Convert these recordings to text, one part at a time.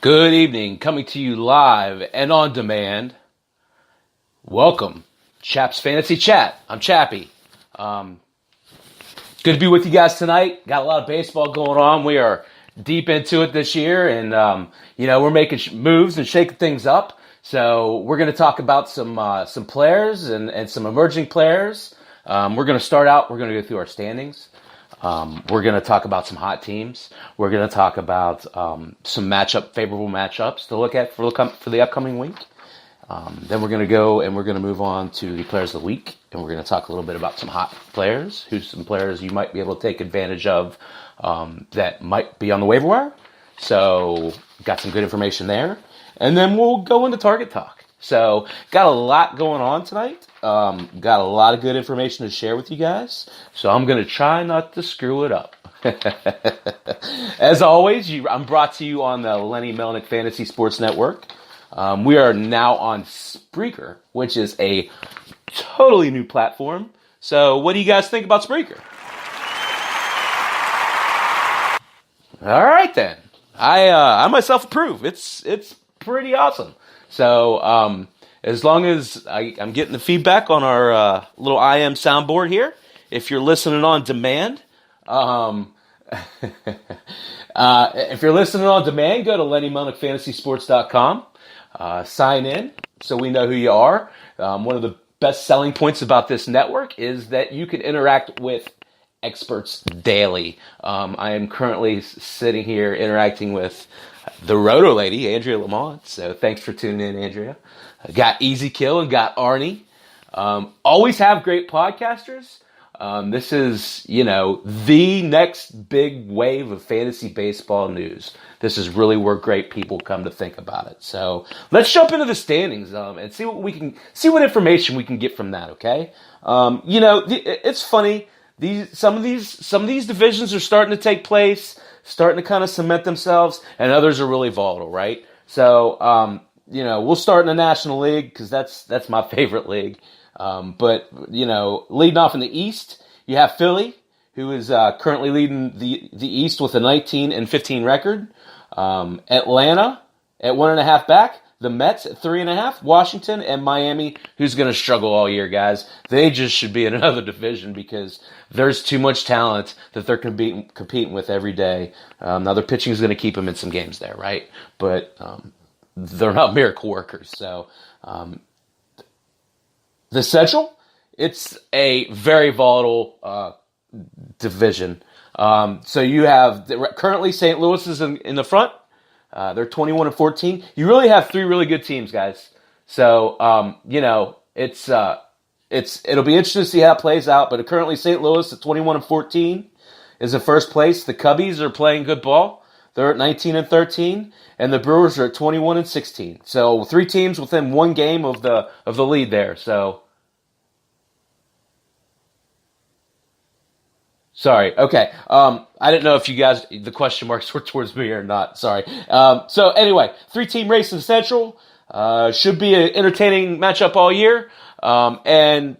Good evening, coming to you live and on demand. Welcome, Chaps Fantasy Chat. I'm Chappy. Good to be with you guys tonight. Got a lot of baseball going on. We are deep into it this year, and we're making moves and shaking things up. So we're going to talk about some players and some emerging players. We're going to start out. We're going to go through our standings. We're going to talk about some hot teams. We're going to talk about some favorable matchups to look at for the upcoming week. Then we're going to go and we're going to move on to the players of the week, and we're going to talk a little bit about some hot players, some players you might be able to take advantage of that might be on the waiver wire. So got some good information there, and then we'll go into target talk. So got a lot going on tonight. Got a lot of good information to share with you guys. So I'm going to try not to screw it up. As always, I'm brought to you on the Lenny Melnick Fantasy Sports Network. We are now on Spreaker, which is a totally new platform. So what do you guys think about Spreaker? All right, then. I myself approve. It's pretty awesome. So as long as I'm getting the feedback on our little IM soundboard here, if you're listening on demand, if you're listening on demand, go to LennyMelnickFantasySports.com. Sign in so we know who you are. One of the best selling points about this network is that you can interact with experts daily. I am currently sitting here interacting with the Roto Lady, Andrea Lamont. So thanks for tuning in, Andrea. Got Easy Kill and got Arnie. Always have great podcasters. This is, the next big wave of fantasy baseball news. This is really where great people come to think about it. So let's jump into the standings and see what information we can get from that. Okay, it's funny. Some of these divisions are starting to take place, starting to kind of cement themselves, and others are really volatile, right? So we'll start in the National League because that's my favorite league. But leading off in the East, you have Philly, who is currently leading the East with a 19-15 record. Atlanta at 1.5 back. The Mets at 3.5. Washington and Miami, who's going to struggle all year, guys. They just should be in another division because there's too much talent that they're competing with every day. Now, their pitching is going to keep them in some games there, right? But they're not miracle workers. So the Central, it's a very volatile division. So you have currently St. Louis is in the front. They're 21-14. You really have three really good teams, guys. So it'll be interesting to see how it plays out. But currently St. Louis at 21-14 is in first place. The Cubbies are playing good ball. They're at 19-13, and the Brewers are at 21-16. So three teams within one game of the lead there. So. Sorry. Okay. I didn't know if you guys, the question marks were towards me or not. Sorry. So anyway, 3-team race in Central. Should be an entertaining matchup all year. And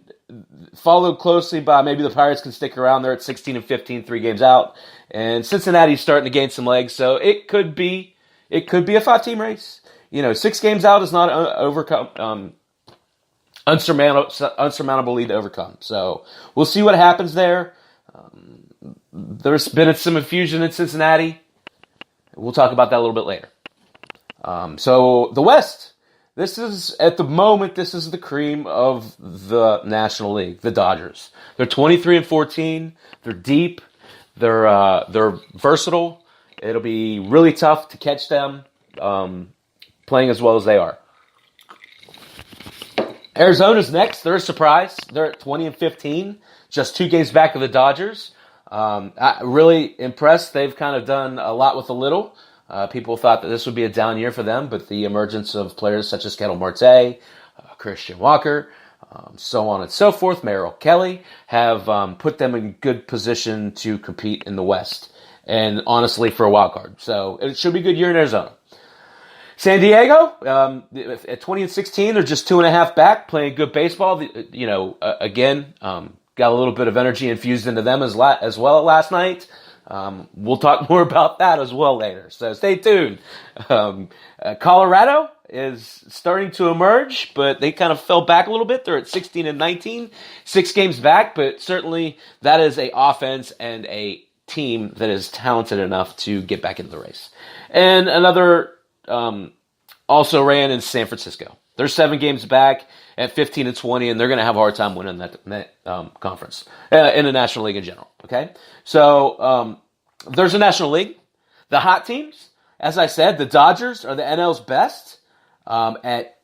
followed closely by maybe the Pirates can stick around. They're at 16-15, 3 games out. And Cincinnati's starting to gain some legs. So it could be a 5-team race. 6 games out is not unsurmountable lead to overcome. So we'll see what happens there. There's been some infusion in Cincinnati. We'll talk about that a little bit later. So the West, this is the cream of the National League, the Dodgers. They're 23-14. They're deep. They're versatile. It'll be really tough to catch them playing as well as they are. Arizona's next. They're a surprise. They're at 20-15, just 2 games back of the Dodgers. I'm really impressed. They've kind of done a lot with a little. People thought that this would be a down year for them, but the emergence of players such as Ketel Marte, Christian Walker, so on and so forth, Merrill Kelly, have put them in good position to compete in the West, and honestly for a wild card. So it should be a good year in Arizona. San Diego, at 20-16, they're just 2.5 back, playing good baseball. Again, got a little bit of energy infused into them as well last night. We'll talk more about that as well later. So stay tuned. Colorado is starting to emerge, but they kind of fell back a little bit. They're at 16-19, 6 games back, but certainly that is a offense and a team that is talented enough to get back into the race. And another also ran in San Francisco. They're 7 games back at 15-20, and they're going to have a hard time winning that conference in the National League in general. Okay, so there's a National League. The hot teams, as I said, the Dodgers are the NL's best at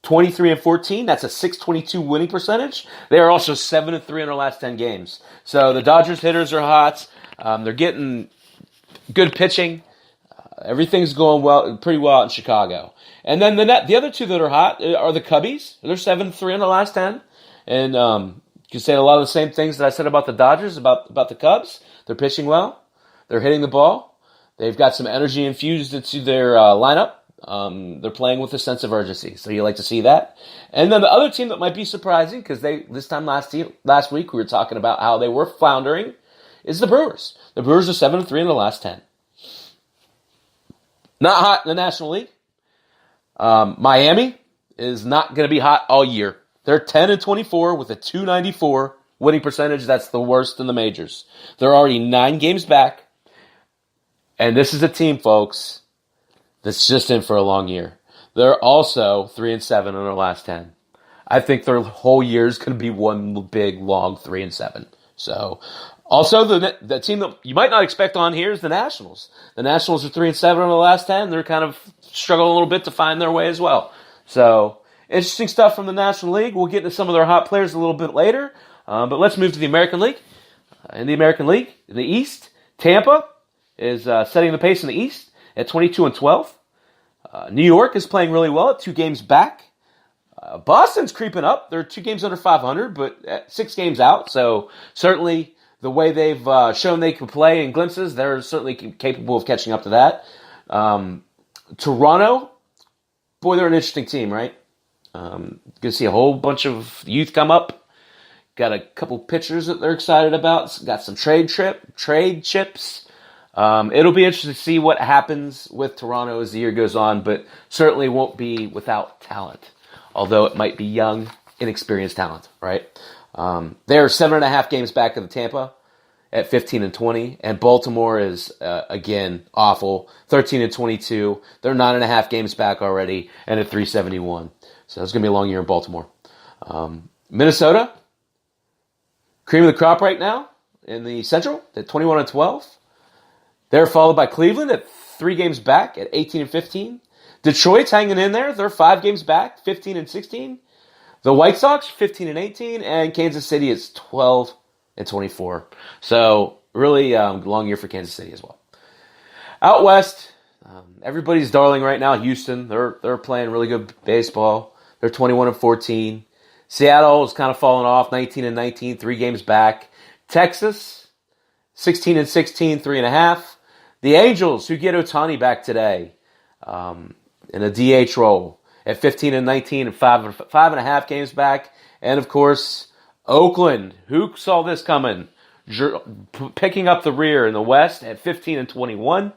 23-14. That's a .622 winning percentage. They are also 7-3 in their last 10 games. So the Dodgers hitters are hot. They're getting good pitching. Everything's going well, pretty well out in Chicago. And then the other two that are hot are the Cubbies. They're 7-3 in the last 10. And you can say a lot of the same things that I said about the Dodgers, about the Cubs. They're pitching well. They're hitting the ball. They've got some energy infused into their lineup. They're playing with a sense of urgency, so you like to see that. And then the other team that might be surprising, because this time last week we were talking about how they were floundering, is the Brewers. The Brewers are 7-3 in the last 10. Not hot in the National League. Miami is not going to be hot all year. They're 10-24 with a .294 winning percentage. That's the worst in the majors. They're already 9 games back. And this is a team, folks, that's just in for a long year. They're also 3-7 in their last 10. I think their whole year is going to be one big, long 3-7. So, also the team that you might not expect on here is the Nationals. The Nationals are 3-7 in the last 10. They're kind of struggling a little bit to find their way as well. So, interesting stuff from the National League. We'll get into some of their hot players a little bit later. But let's move to the American League. In the American League, in the East, Tampa is setting the pace in the East at 22-12. New York is playing really well at 2 games back. Boston's creeping up. They're 2 games under 500, but at 6 games out. So certainly the way they've shown they can play in glimpses, they're certainly capable of catching up to that. Toronto, boy, they're an interesting team, right? Going to see a whole bunch of youth come up. Got a couple pitchers that they're excited about. Got some trade chips. It'll be interesting to see what happens with Toronto as the year goes on, but certainly won't be without talent, although it might be young, inexperienced talent, right? They're 7.5 games back of the Tampa at 15-20, and Baltimore is, again, awful, 13-22. They're 9.5 games back already, and at 371. So it's going to be a long year in Baltimore. Minnesota, cream of the crop right now in the Central at 21-12. They're followed by Cleveland at 3 games back at 18-15. Detroit's hanging in there. They're 5 games back, 15-16. The White Sox, 15-18. And Kansas City is 12-24. So really long year for Kansas City as well. Out West, everybody's darling right now. Houston, they're playing really good baseball. They're 21-14. Seattle is kind of falling off, 19-19, 3 games back. Texas, 16-16, 3.5. The Angels, who get Ohtani back today in a DH role at 15-19 and 5.5 games back. And, of course, Oakland, who saw this coming, picking up the rear in the West at 15-21.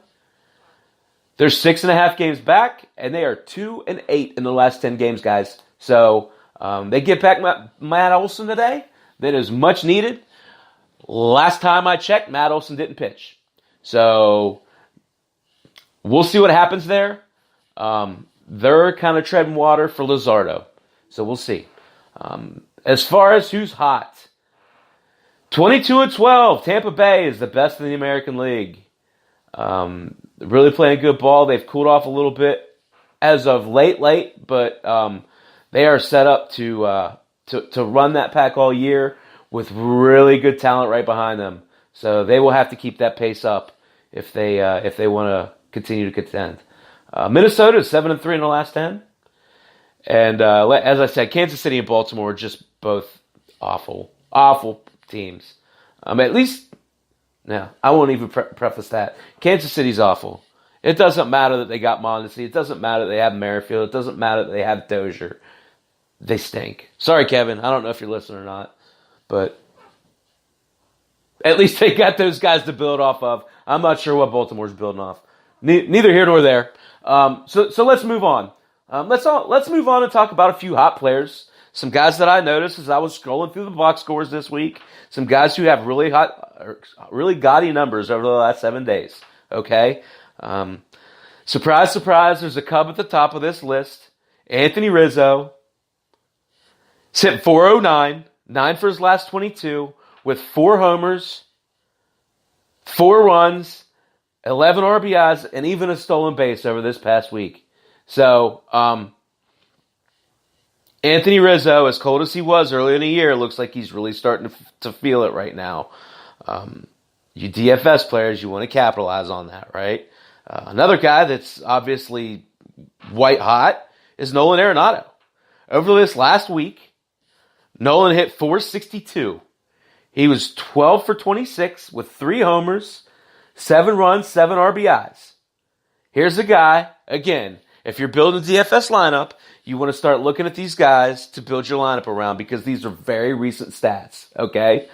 They're 6.5 games back, and they are 2-8 in the last 10 games, guys. So they get back Matt Olson today. That is much needed. Last time I checked, Matt Olson didn't pitch. So we'll see what happens there. They're kind of treading water for Luzardo. So we'll see. As far as who's hot, 22-12. Tampa Bay is the best in the American League. Really playing good ball. They've cooled off a little bit as of late, but they are set up to run that pack all year with really good talent right behind them. So they will have to keep that pace up if they want to continue to contend. Minnesota is 7-3 in the last 10. And as I said, Kansas City and Baltimore are just both awful teams. At least, no, I won't even preface that. Kansas City's awful. It doesn't matter that they got Mondesi. It doesn't matter that they have Merrifield. It doesn't matter that they have Dozier. They stink. Sorry, Kevin. I don't know if you're listening or not. But At least they got those guys to build off of. I'm not sure what Baltimore's building off. Neither here nor there. So let's move on. Let's move on and talk about a few hot players. Some guys that I noticed as I was scrolling through the box scores this week. Some guys who have really gaudy numbers over the last 7 days. Okay. Surprise, surprise. There's a Cub at the top of this list. Anthony Rizzo. He's hit .409, 9 for his last 22, with 4 homers, 4 runs, 11 RBIs, and even a stolen base over this past week. So, Anthony Rizzo, as cold as he was early in the year, looks like he's really starting to feel it right now. You DFS players, you want to capitalize on that, right? Another guy that's obviously white hot is Nolan Arenado. Over this last week, Nolan hit .462. He was 12 for 26 with 3 homers, 7 runs, 7 RBIs. Here's a guy, again, if you're building a DFS lineup, you want to start looking at these guys to build your lineup around because these are very recent stats, okay?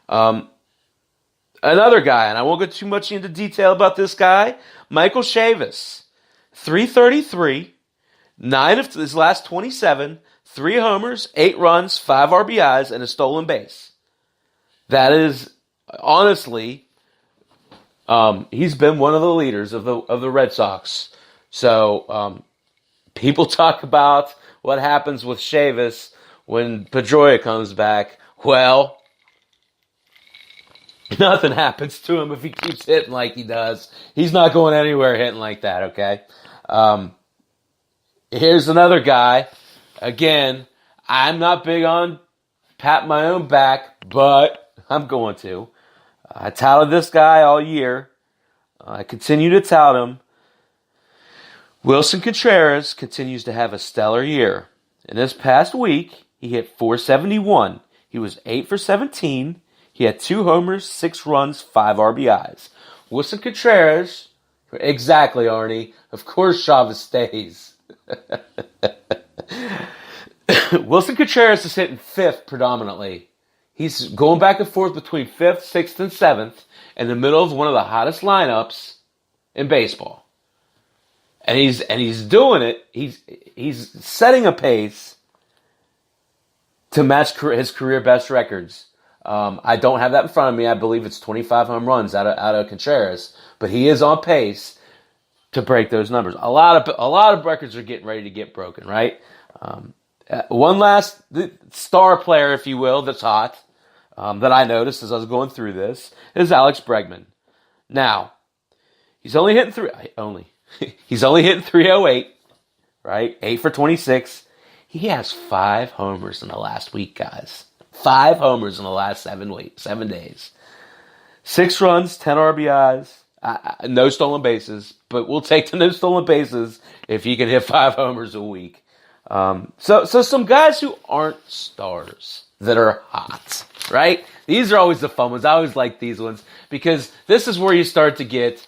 Another guy, and I won't get too much into detail about this guy, Michael Chavis. 333, 9 of his last 27, 3 homers, 8 runs, 5 RBIs, and a stolen base. That is, honestly, he's been one of the leaders of the Red Sox. So, people talk about what happens with Chavis when Pedroia comes back. Well, nothing happens to him if he keeps hitting like he does. He's not going anywhere hitting like that, okay? Here's another guy. Again, I'm not big on patting my own back, but I'm going to. I touted this guy all year. I continue to tout him. Wilson Contreras continues to have a stellar year. In this past week, he hit .471. He was 8 for 17. He had 2 homers, 6 runs, 5 RBIs. Wilson Contreras, exactly, Arnie. Of course, Chavez stays. Wilson Contreras is hitting 5th predominantly. He's going back and forth between 5th, 6th, and 7th in the middle of one of the hottest lineups in baseball. And he's doing it. He's setting a pace to match his career best records. I don't have that in front of me. I believe it's 25 home runs out of Contreras, but he is on pace to break those numbers. A lot of records are getting ready to get broken, right? One last star player, if you will, that's hot that I noticed as I was going through this is Alex Bregman. Now, he's only hitting 308, right? 8 for 26. He has 5 homers in the last week, guys. 5 homers in the last 7 days. 6 runs, 10 RBIs, no stolen bases, but we'll take the no stolen bases if he can hit 5 homers a week. So some guys who aren't stars that are hot, right? These are always the fun ones. I always like these ones because this is where you start to get.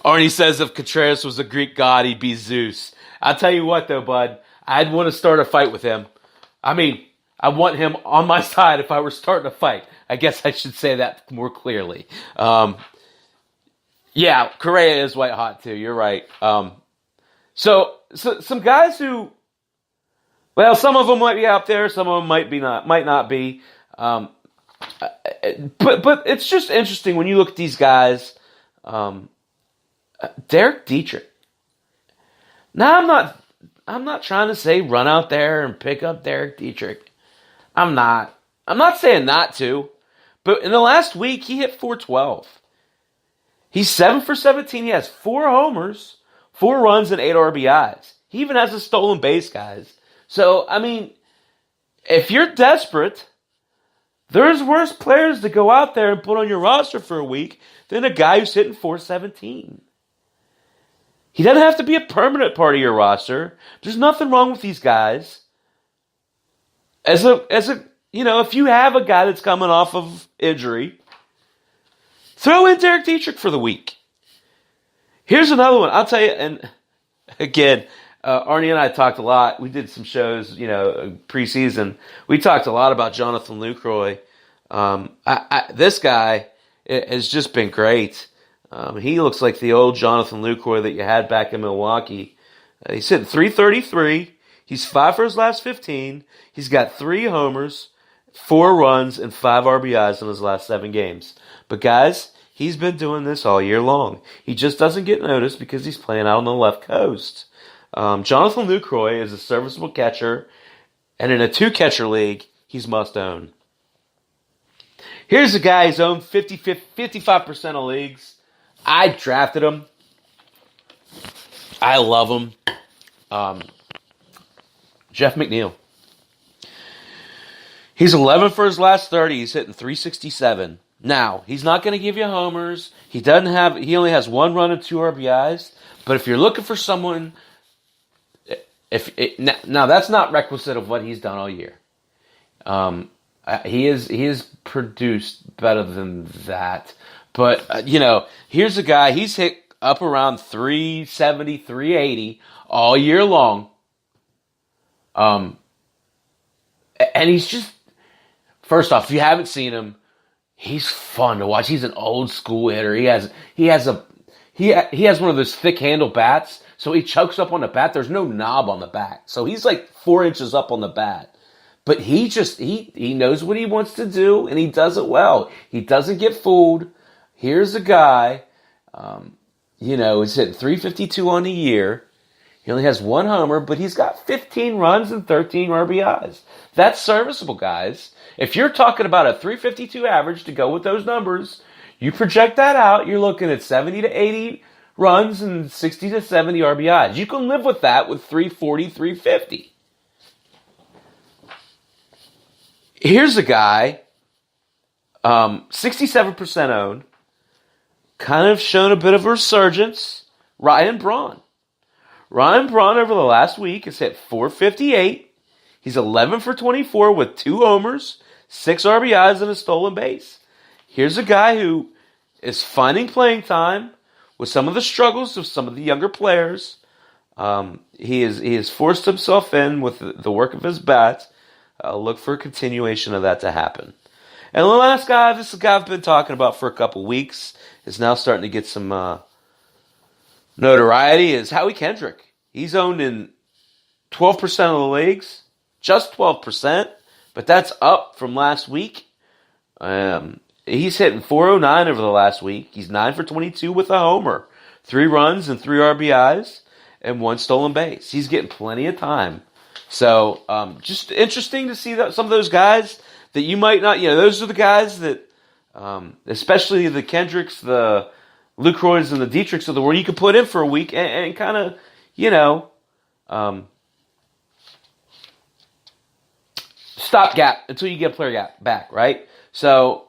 Arnie says if Contreras was a Greek god, he'd be Zeus. I'll tell you what, though, bud. I'd want to start a fight with him. I mean, I want him on my side if I were starting a fight. I guess I should say that more clearly. Yeah, Correa is white hot, too. You're right. So some guys who, well, some of them might be out there. Some of them might not be. But it's just interesting when you look at these guys. Derek Dietrich. Now, I'm not trying to say run out there and pick up Derek Dietrich. I'm not saying not to. But in the last week, he hit .412. He's 7 for 17. He has 4 homers, 4 runs, and 8 RBIs. He even has a stolen base, guys. So, I mean, if you're desperate, there's worse players to go out there and put on your roster for a week than a guy who's hitting .417. He doesn't have to be a permanent part of your roster. There's nothing wrong with these guys. As a if you have a guy that's coming off of injury, throw in Derek Dietrich for the week. Here's another one. I'll tell you, and again, Arnie and I talked a lot. We did some shows, preseason. We talked a lot about Jonathan Lucroy. This guy has just been great. He looks like the old Jonathan Lucroy that you had back in Milwaukee. He's hitting .333. He's 5 for his last 15. He's got 3 homers, 4 runs, and 5 RBIs in his last 7 games. But guys, he's been doing this all year long. He just doesn't get noticed because he's playing out on the left coast. Jonathan Lucroy is a serviceable catcher, and in a 2-catcher league, he's must own. Here's a guy who's owned 55% of leagues. I drafted him. I love him. Jeff McNeil. He's 11 for his last 30. He's hitting .367. Now, he's not going to give you homers. He only has 1 run and 2 RBIs. But if you're looking for someone, now that's not requisite of what he's done all year. He is produced better than that. But here's a guy. He's hit up around 370, 380 all year long. And he's just, first off, if you haven't seen him, he's fun to watch. He's an old school hitter. He has one of those thick handle bats, so he chokes up on the bat. There's no knob on the bat, so he's like 4 inches up on the bat. But he knows what he wants to do, and he does it well. He doesn't get fooled. Here's a guy, he's hitting .352 on the year. He only has 1 homer, but he's got 15 runs and 13 RBIs. That's serviceable, guys. If you're talking about a .352 average to go with those numbers, you project that out, you're looking at 70 to 80 runs and 60 to 70 RBIs. You can live with that with 340, 350. Here's a guy, 67% owned, kind of shown a bit of a resurgence, Ryan Braun. Ryan Braun over the last week has hit .458. He's 11 for 24 with 2 homers, 6 RBIs, and a stolen base. Here's a guy who is finding playing time with some of the struggles of some of the younger players. He has forced himself in with the work of his bat. Look for a continuation of that to happen. And the last guy, this is a guy I've been talking about for a couple weeks, is now starting to get some notoriety, is Howie Kendrick. He's owned in 12% of the leagues, just 12%, but that's up from last week. He's hitting .409 over the last week. He's 9 for 22 with a homer, 3 runs and 3 RBIs, and 1 stolen base. He's getting plenty of time. So, just interesting to see that some of those guys that you might not, those are the guys that, especially the Kendricks, the Lucroys, and the Dietrichs of the world, you can put in for a week and kind of, stopgap until you get a player back, right? So,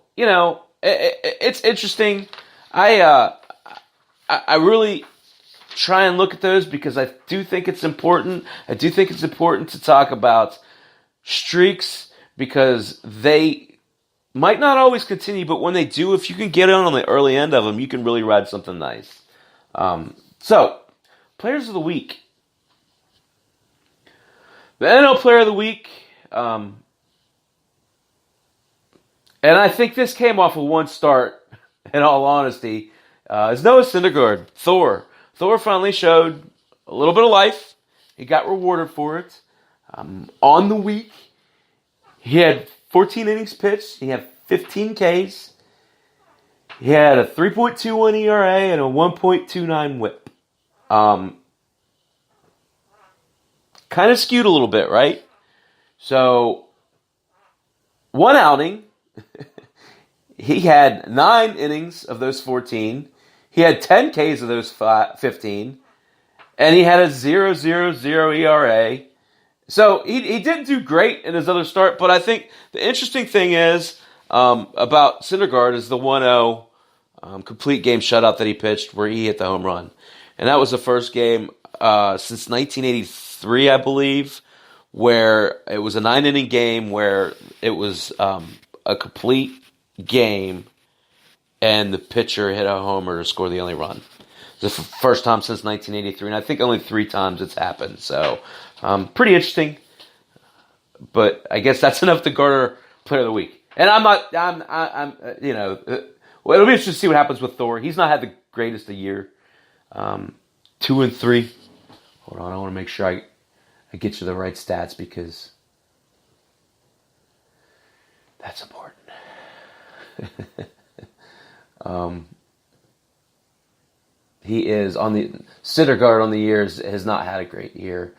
it's interesting. I really try and look at those because I do think it's important. I do think it's important to talk about streaks because they might not always continue, but when they do, if you can get on the early end of them, you can really ride something nice. So, Players of the Week. The NL Player of the Week, and I think this came off of one start, in all honesty, is Noah Syndergaard, Thor. Thor finally showed a little bit of life. He got rewarded for it. On the week, he had 14 innings pitched. He had 15 Ks. He had a 3.21 ERA and a 1.29 WHIP. Kind of skewed a little bit, right? So, one outing, he had 9 innings of those 14. He had 10 Ks of those 15, and he had a 0.00 ERA. So he didn't do great in his other start, but I think the interesting thing is about Syndergaard is the 1-0 complete game shutout that he pitched where he hit the home run. And that was the first game since 1983, I believe, where it was a 9-inning game where it was a complete game and the pitcher hit a homer to score the only run. It's the first time since 1983, and I think only 3 times it's happened. So, pretty interesting. But I guess that's enough to garner Player of the Week. And well, it'll be interesting to see what happens with Thor. He's not had the greatest of year. 2-3. Hold on, I want to make sure I get you the right stats because that's important. He is on the Syndergaard on the years has not had a great year.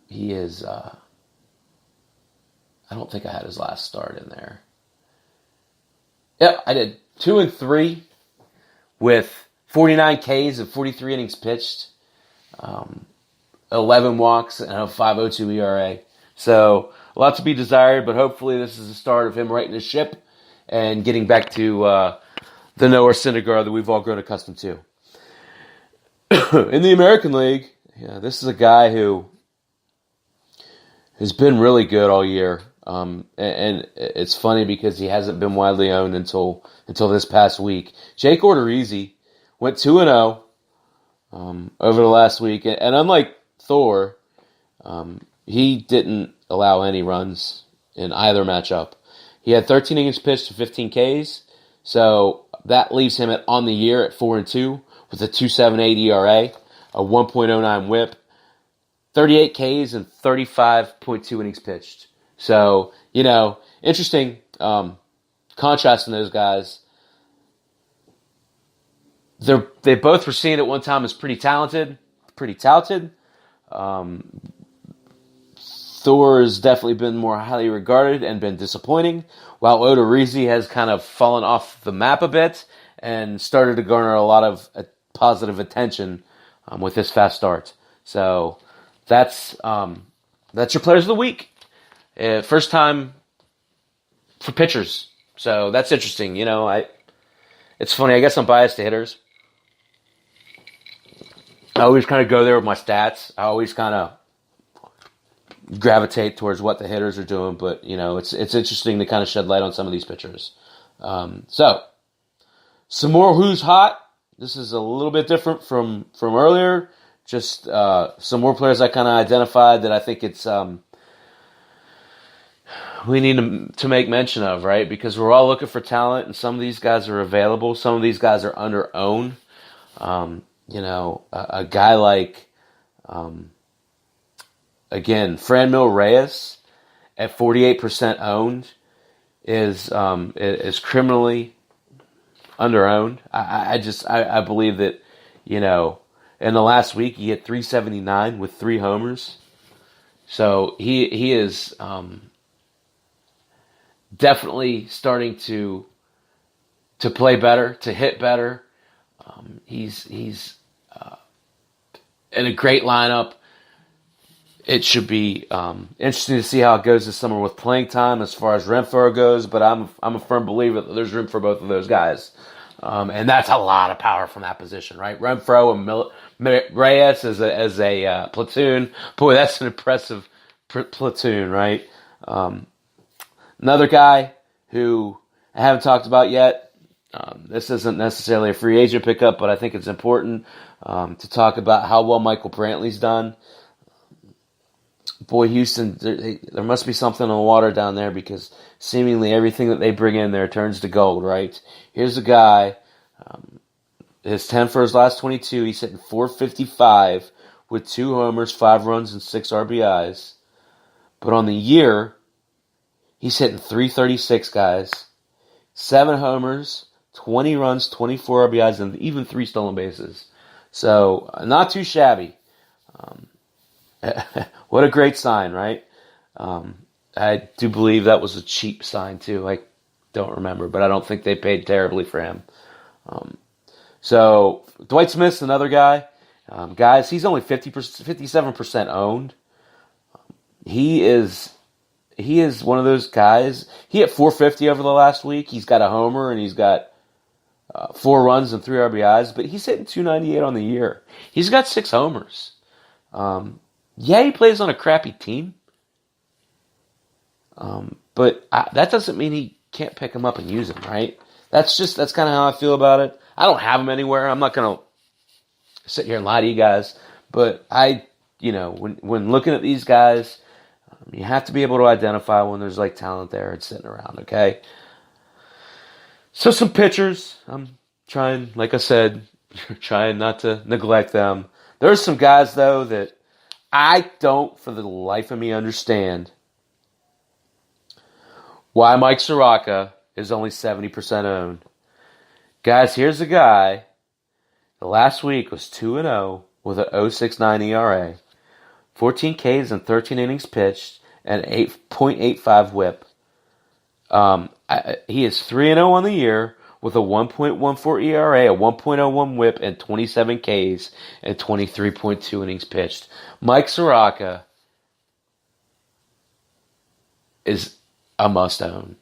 He is. I don't think I had his last start in there. Yep, I did 2-3 with 49 Ks and 43 innings pitched, 11 walks and a 5.02 ERA. So a lot to be desired, but hopefully this is the start of him righting his ship and getting back to the Noah Syndergaard that we've all grown accustomed to. In the American League, this is a guy who has been really good all year. And it's funny because he hasn't been widely owned until this past week. Jake Odorizzi went 2-0 over the last week, and unlike Thor, he didn't allow any runs in either matchup. He had 13 innings pitched to 15 Ks, so that leaves him on the year at 4-2 with a 2.78 ERA, a 1.09 WHIP, 38 Ks and 35.2 innings pitched. So, interesting contrast in those guys. They both were seen at one time as pretty touted. Thor has definitely been more highly regarded and been disappointing, while Odorizzi has kind of fallen off the map a bit and started to garner a lot of positive attention with his fast start. So that's your Players of the Week. First time for pitchers, so that's interesting. It's funny. I guess I'm biased to hitters. I always kind of go there with my stats. I always kind of gravitate towards what the hitters are doing, but it's interesting to kind of shed light on some of these pitchers. So some more who's hot. This is a little bit different from earlier. Just some more players I kind of identified that I think it's we need to make mention of, right? Because we're all looking for talent, and some of these guys are available. Some of these guys are under owned. A guy like, again, Franmil Reyes at 48% owned is criminally under owned. I believe that, in the last week he hit 379 with 3 homers. So he is definitely starting to play better, to hit better. He's in a great lineup. It should be interesting to see how it goes this summer with playing time as far as Renfroe goes. But I'm a firm believer that there's room for both of those guys, and that's a lot of power from that position, right? Renfroe and Reyes as a platoon. Boy, that's an impressive platoon, right? Another guy who I haven't talked about yet. This isn't necessarily a free agent pickup, but I think it's important to talk about how well Michael Brantley's done. Boy, Houston, there must be something on the water down there because seemingly everything that they bring in there turns to gold, right? Here's a guy, his 10 for his last 22, he's hitting .455 with 2 homers, 5 runs, and 6 RBIs. But on the year, he's hitting .336, guys. 7 homers, 20 runs, 24 RBIs, and even 3 stolen bases. So, not too shabby. What a great sign, right? I do believe that was a cheap sign, too. I don't remember, but I don't think they paid terribly for him. So, Dwight Smith's another guy. Guys, he's only 57% owned. He is one of those guys. He hit .450 over the last week. He's got a homer and he's got 4 runs and 3 RBIs, but he's hitting .298 on the year. He's got 6 homers. He plays on a crappy team, but that doesn't mean he can't pick him up and use him, right? That's kind of how I feel about it. I don't have him anywhere. I'm not gonna sit here and lie to you guys, but when looking at these guys, you have to be able to identify when there's like talent there and sitting around, okay? So some pitchers, I'm trying, like I said, trying not to neglect them. There's some guys, though, that I don't, for the life of me, understand why Mike Soroka is only 70% owned. Guys, here's a guy that last week was 2-0 with an 0.69 ERA, 14 Ks and 13 innings pitched, and 8.85 whip. He is 3-0 on the year with a 1.14 ERA, a 1.01 whip, and 27 Ks and 23.2 innings pitched. Mike Soroka is a must-own.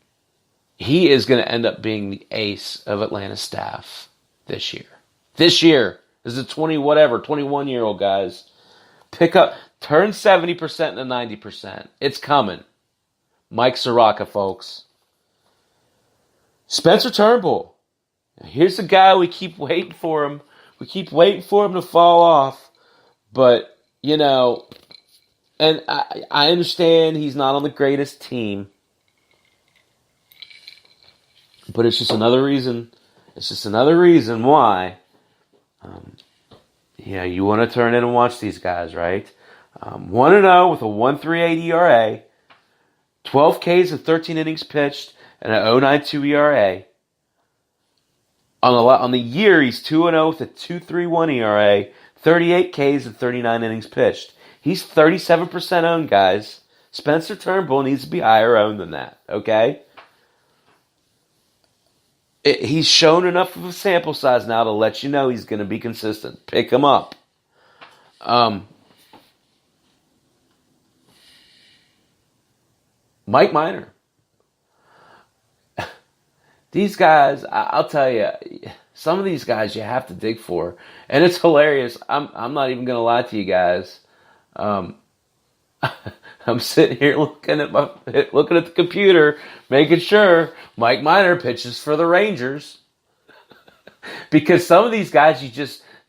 He is going to end up being the ace of Atlanta's staff this year. This year is a 21-year-old, guys. Turn 70% to 90%. It's coming. Mike Soroka, folks. Spencer Turnbull. Here's a guy we keep waiting for him. We keep waiting for him to fall off. But, and I understand he's not on the greatest team. But it's just another reason. It's just another reason why, you want to turn in and watch these guys, right? 1-0 with a 1.38 ERA, 12 Ks and 13 innings pitched, and an 0.92 ERA. On the year, he's 2-0 with a 2.31 ERA, 38 Ks and 39 innings pitched. He's 37% owned, guys. Spencer Turnbull needs to be higher owned than that, okay? He's shown enough of a sample size now to let you know he's going to be consistent. Pick him up. Mike Minor. These guys, I'll tell you, some of these guys you have to dig for, and it's hilarious. I'm not even going to lie to you guys. I'm sitting here looking at the computer, making sure Mike Minor pitches for the Rangers, because some of these guys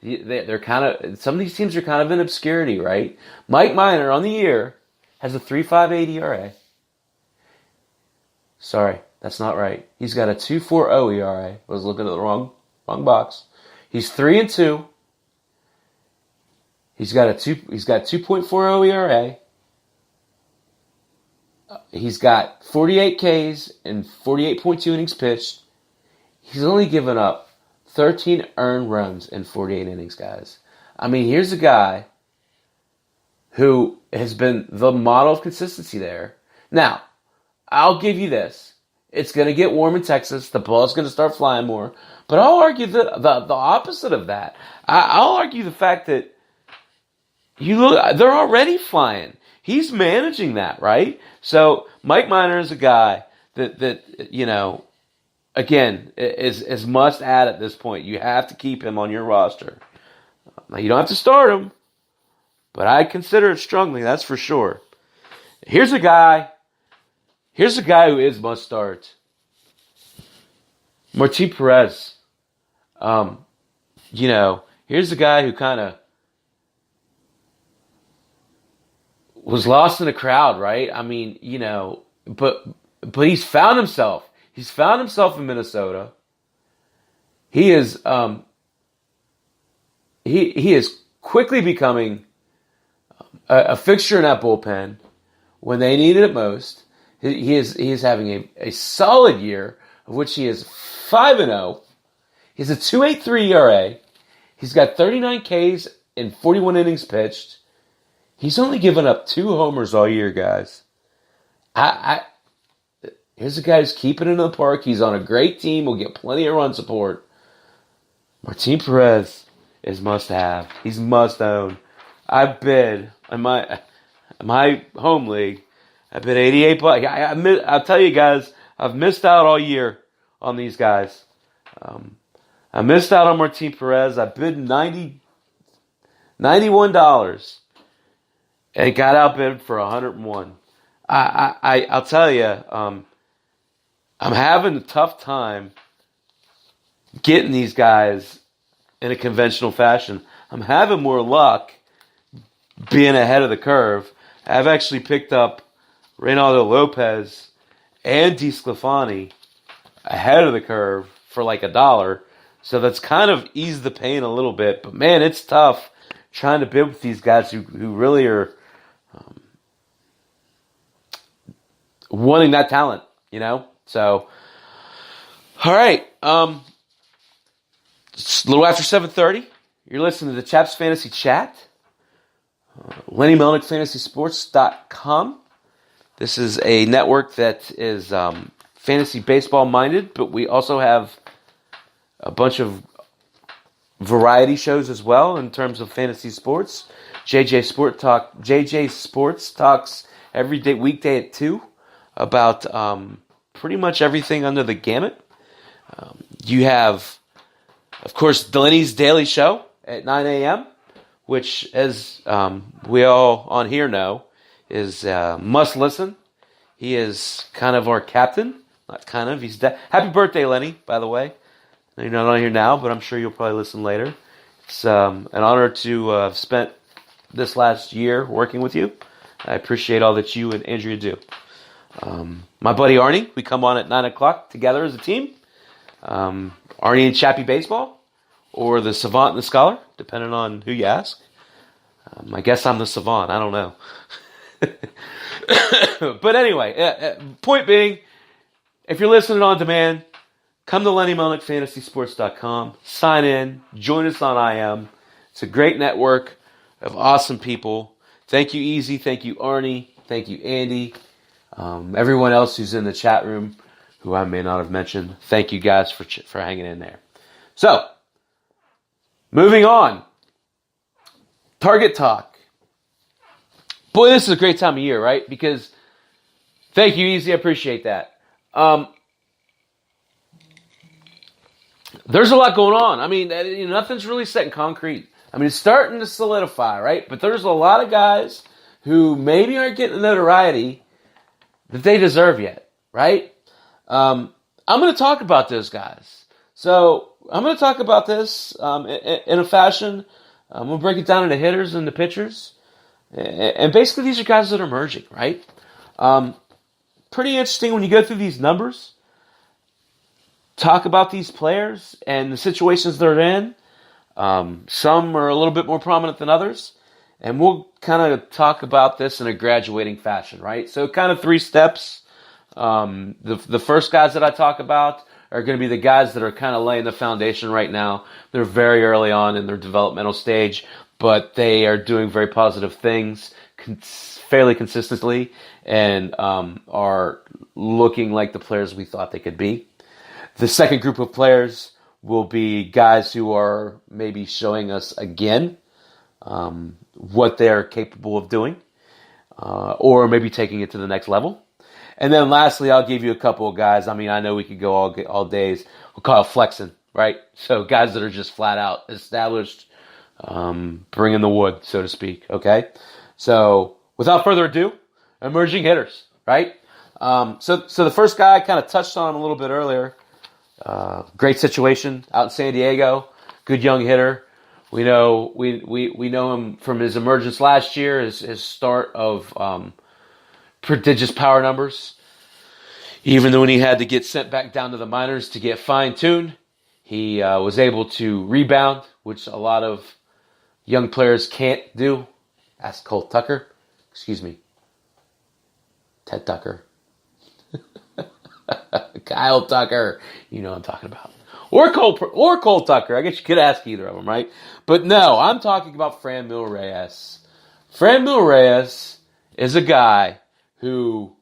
they're kind of, some of these teams are kind of in obscurity, right? Mike Minor on the year has a 3.58 ERA. Sorry, that's not right. He's got a 2.40 ERA. I was looking at the wrong box. He's 3-2. He's got 2.40 ERA. He's got 48 Ks and 48.2 innings pitched. He's only given up 13 earned runs in 48 innings, guys. I mean, here's a guy who has been the model of consistency there. Now, I'll give you this. It's going to get warm in Texas. The ball's going to start flying more. But I'll argue the opposite of that. I'll argue the fact that they're already flying. He's managing that, right? So Mike Minor is a guy that again, is must add at this point. You have to keep him on your roster. Now, you don't have to start him, but I consider it strongly, that's for sure. Here's a guy who is must start. Martin Perez. Here's a guy who kind of was lost in the crowd, right? I mean, but he's found himself. He's found himself in Minnesota. He is he is quickly becoming a fixture in that bullpen when they need it most. He is having a solid year, of which he is 5-0. He's a 2.83 ERA. He's got 39 Ks and 41 innings pitched. He's only given up 2 homers all year, guys. Here's a guy who's keeping it in the park. He's on a great team. Will get plenty of run support. Martin Perez is must have. He's must own. I bid in my home league. I bid $88. I'll tell you guys, I've missed out all year on these guys. I missed out on Martin Perez. I bid $91 and got outbid for 101. I'll tell you, I'm having a tough time getting these guys in a conventional fashion. I'm having more luck being ahead of the curve. I've actually picked up Reynaldo Lopez and DeSclafani ahead of the curve for like $1. So that's kind of eased the pain a little bit. But man, it's tough trying to bid with these guys who really are wanting that talent, So, all right. It's a little after 7:30. You're listening to the Chaps Fantasy Chat. Lenny Melnick, FantasySports.com. This is a network that is fantasy baseball minded, but we also have a bunch of variety shows as well in terms of fantasy sports. JJ Sports talks every day, weekday at 2 about pretty much everything under the gamut. You have, of course, Delaney's Daily Show at 9 a.m., which, as we all on here know, is must listen. He is kind of our captain. Not kind of. Happy birthday, Lenny, by the way. You're not on here now, but I'm sure you'll probably listen later. It's an honor to have spent this last year working with you. I appreciate all that you and Andrea do. My buddy Arnie, we come on at 9 o'clock together as a team. Arnie and Chappy Baseball, or the Savant and the Scholar, depending on who you ask. I guess I'm the Savant. I don't know. But anyway, point being, if you're listening on demand, come to LennyMelnickFantasySports.com, sign in, join us on IM. It's a great network of awesome people. Thank you, Easy. Thank you, Arnie. Thank you, Andy. Everyone else who's in the chat room, who I may not have mentioned. Thank you guys for hanging in there. So, moving on. Target Talk. Boy, this is a great time of year, right? Because, thank you, Easy. I appreciate that. There's a lot going on. I mean, nothing's really set in concrete. I mean, it's starting to solidify, right? But there's a lot of guys who maybe aren't getting the notoriety that they deserve yet, right? I'm going to talk about those guys. So I'm going to talk about this in a fashion. I'm going to break it down into hitters and the pitchers. And basically, these are guys that are emerging, right? Pretty interesting when you go through these numbers. Talk about these players and the situations they're in. Some are a little bit more prominent than others. And we'll kind of talk about this in a graduating fashion, right? So kind of 3 steps. The first guys that I talk about are going to be the guys that are kind of laying the foundation right now. They're very early on in their developmental stage, but they are doing very positive things fairly consistently and are looking like the players we thought they could be. The second group of players will be guys who are maybe showing us again what they're capable of doing, or maybe taking it to the next level. And then lastly, I'll give you a couple of guys. I mean, I know we could go all days. We'll call it flexing, right? So guys that are just flat out established, bringing the wood, so to speak, okay? So without further ado, emerging hitters, right? So the first guy I kind of touched on a little bit earlier. Great situation out in San Diego. Good young hitter. We know him from his emergence last year, his start of prodigious power numbers. Even when he had to get sent back down to the minors to get fine-tuned, he was able to rebound, which a lot of young players can't do. Ask Colt Tucker. Excuse me. Ted Tucker. Kyle Tucker. You know what I'm talking about. Or Cole Tucker. I guess you could ask either of them, right? But no, I'm talking about Franmil Reyes. Franmil Reyes is a guy who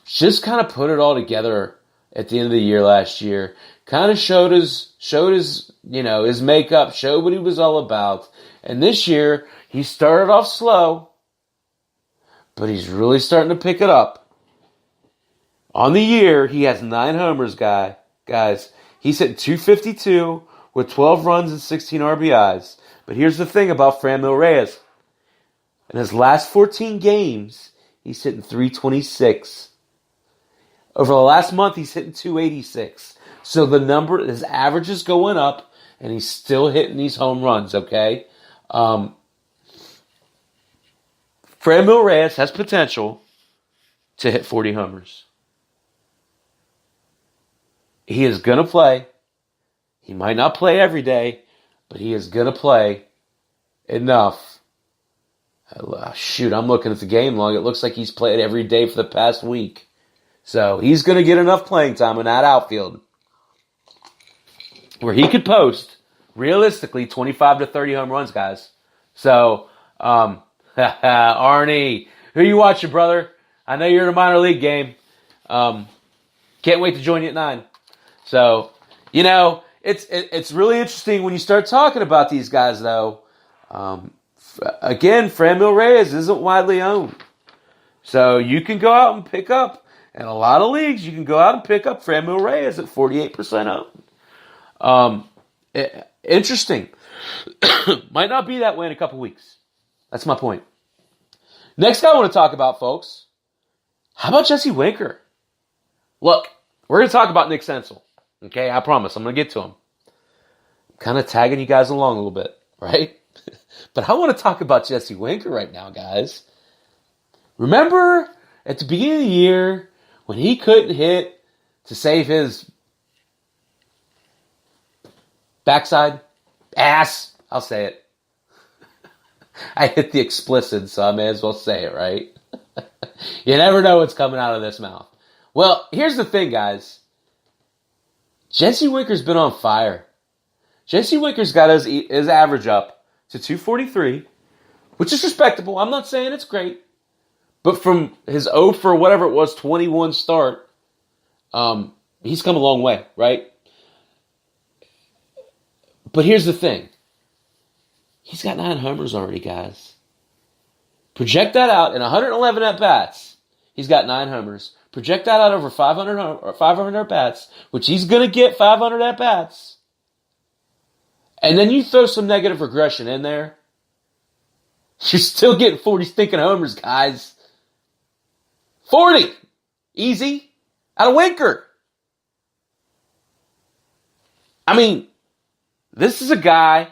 just kind of put it all together at the end of the year last year. Kind of showed his his makeup, showed what he was all about. And this year, he started off slow, but he's really starting to pick it up. On the year, he has 9 homers, guys. He's hitting .252 with 12 runs and 16 RBIs. But here's the thing about Franmil Reyes. In his last 14 games, he's hitting .326. Over the last month, he's hitting .286. So his average is going up. and he's still hitting these home runs, okay? Franmil Reyes has potential to hit 40 homers. He is going to play. He might not play every day, but he is going to play enough. Shoot, I'm looking at the game log. It looks like he's played every day for the past week. So he's going to get enough playing time in that outfield where he could post, realistically, 25 to 30 home runs, guys. So, Arnie, who you watching, brother? I know you're in a minor league game. Can't wait to join you at 9. So, it's really interesting when you start talking about these guys, though. Again, Franmil Reyes isn't widely owned. So you can go out and pick up, in a lot of leagues, you can go out and pick up Franmil Reyes at 48% owned. Interesting. Might not be that way in a couple weeks. That's my point. Next guy I want to talk about, folks. How about Jesse Winker? Look, we're going to talk about Nick Senzel. Okay, I promise. I'm going to get to him. I'm kind of tagging you guys along a little bit, right? But I want to talk about Jesse Winker right now, guys. Remember at the beginning of the year when he couldn't hit to save his backside? Ass. I'll say it. I hit the explicit, so I may as well say it, right? You never know what's coming out of this mouth. Well, here's the thing, guys. Jesse Winker's been on fire. Jesse Winker's got his average up to 243, which is respectable. I'm not saying it's great. But from his 0 for whatever it was, 21 start, he's come a long way, right? But here's the thing. He's got 9 homers already, guys. Project that out in 111 at-bats. He's got 9 homers. Project that out over 500 at-bats, which he's going to get 500 at-bats. And then you throw some negative regression in there. You're still getting 40 stinking homers, guys. 40. Easy. Out of Winker. I mean, this is a guy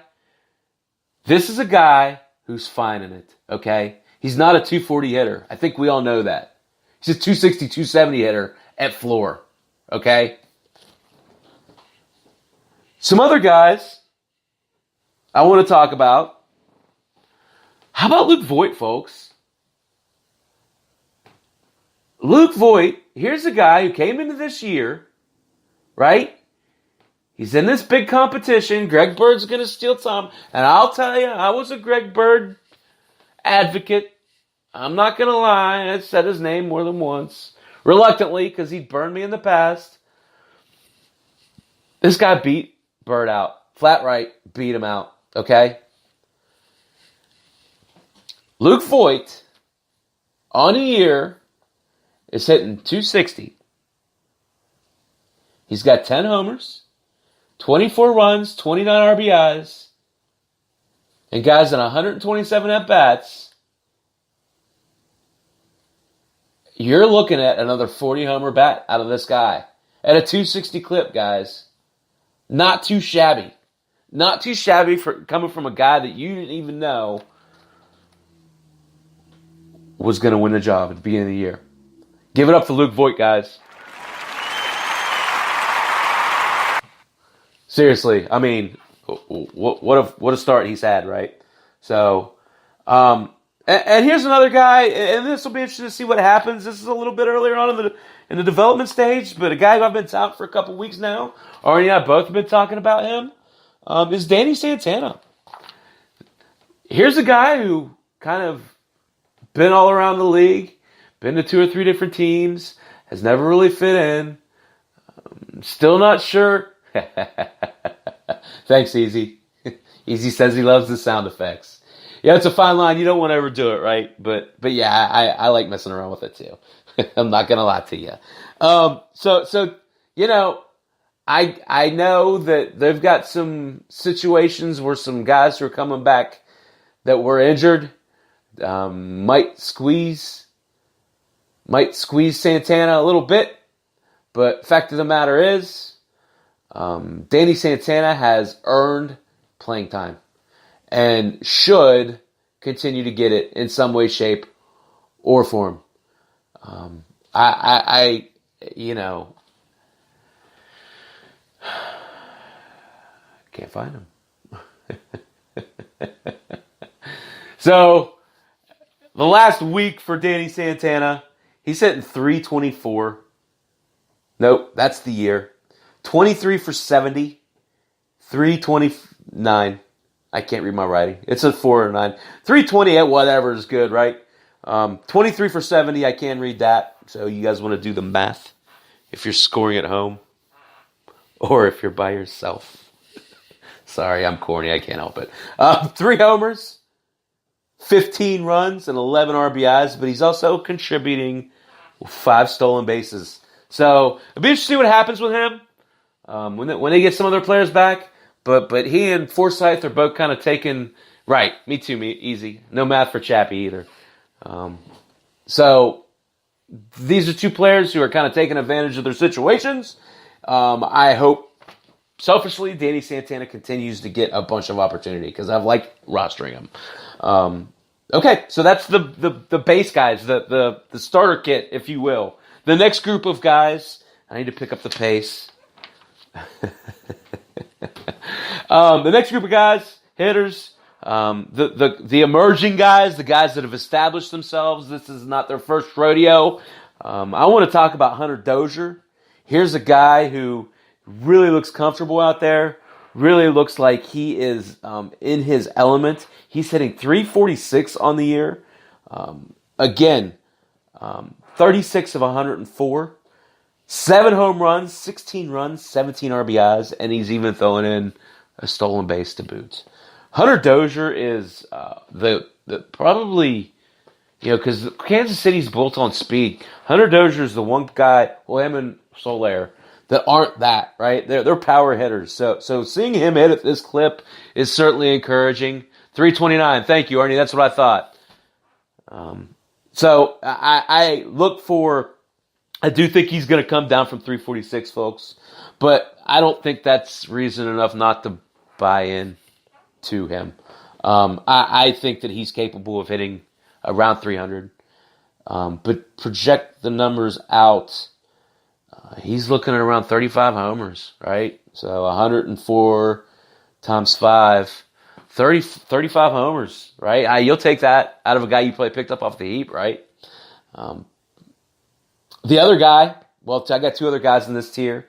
who's finding it, okay? He's not a 240 hitter. I think we all know that. He's a 260, 270 hitter at floor, okay? Some other guys I want to talk about. How about Luke Voit, folks? Luke Voit, here's a guy who came into this year, right? He's in this big competition. Greg Bird's going to steal time. And I'll tell you, I was a Greg Bird advocate. I'm not going to lie. I said his name more than once. Reluctantly, because he burned me in the past. This guy beat Bird out. Flat right, beat him out. Okay? Luke Voit, on a year, is hitting 260. He's got 10 homers, 24 runs, 29 RBIs, and guys in 127 at-bats. You're looking at another 40 homer bat out of this guy at a 260 clip, guys. Not too shabby. Not too shabby for coming from a guy that you didn't even know was going to win the job at the beginning of the year. Give it up for Luke Voit, guys. Seriously, I mean, what a start he's had, right? So, and here's another guy, and this will be interesting to see what happens. This is a little bit earlier on in the development stage, but a guy who I've been out for a couple weeks now, Arnie and I both have been talking about him, is Danny Santana. Here's a guy who kind of been all around the league, been to 2 or 3 different teams, has never really fit in. Still not sure. Thanks, Easy. Easy says he loves the sound effects. Yeah, it's a fine line. You don't want to overdo it, right? But yeah, I like messing around with it too. I'm not gonna lie to you. So you know, I know that they've got some situations where some guys who are coming back that were injured might squeeze Santana a little bit. But fact of the matter is, Danny Santana has earned playing time and should continue to get it in some way, shape, or form. I can't find him. So, the last week for Danny Santana, he's hitting 324. Nope, that's the year. 23 for 70, 329. I can't read my writing. It's a 4 or 9. 320 at whatever is good, right? 23 for 70, I can read that. So you guys want to do the math if you're scoring at home or if you're by yourself. Sorry, I'm corny. I can't help it. 3 homers, 15 runs, and 11 RBIs, but he's also contributing 5 stolen bases. So it'll be interesting to see what happens with him when they get some other players back. But he and Forsythe are both kind of taking right. Me too. Easy. No math for Chappy either. So these are 2 players who are kind of taking advantage of their situations. I hope selfishly Danny Santana continues to get a bunch of opportunity because I've liked rostering him. Okay, so that's the base guys, the starter kit, if you will. The next group of guys, I need to pick up the pace. The next group of guys, hitters, the emerging guys, the guys that have established themselves. This is not their first rodeo. I want to talk about Hunter Dozier. Here's a guy who really looks comfortable out there. Really looks like he is in his element. He's hitting 346 on the year. Again, 36 of 104. 7 home runs, 16 runs, 17 RBIs, and he's even throwing in a stolen base to boot. Hunter Dozier is the probably, because Kansas City's built on speed. Hunter Dozier is the one guy, him and Soler, that aren't that, right? They're power hitters. So seeing him hit at this clip is certainly encouraging. 329, thank you, Arnie. That's what I thought. So I look for. I do think he's going to come down from 346, folks, but I don't think that's reason enough not to buy in to him. I think that he's capable of hitting around 300, but project the numbers out. He's looking at around 35 homers, right? So 104 times 5, 35 homers, right? You'll take that out of a guy you picked up off the heap, right? The other guy, well, I got 2 other guys in this tier.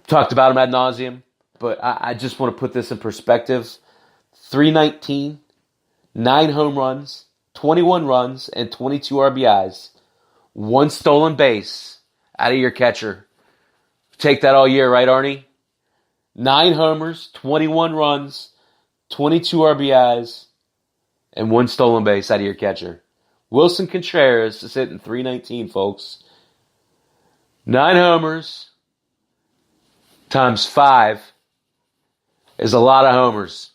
Talked about him ad nauseum, but I just want to put this in perspective. 319, 9 home runs, 21 runs, and 22 RBIs. 1 stolen base out of your catcher. Take that all year, right, Arnie? 9 homers, 21 runs, 22 RBIs, and 1 stolen base out of your catcher. Wilson Contreras is hitting 319, folks. 9 homers times 5 is a lot of homers.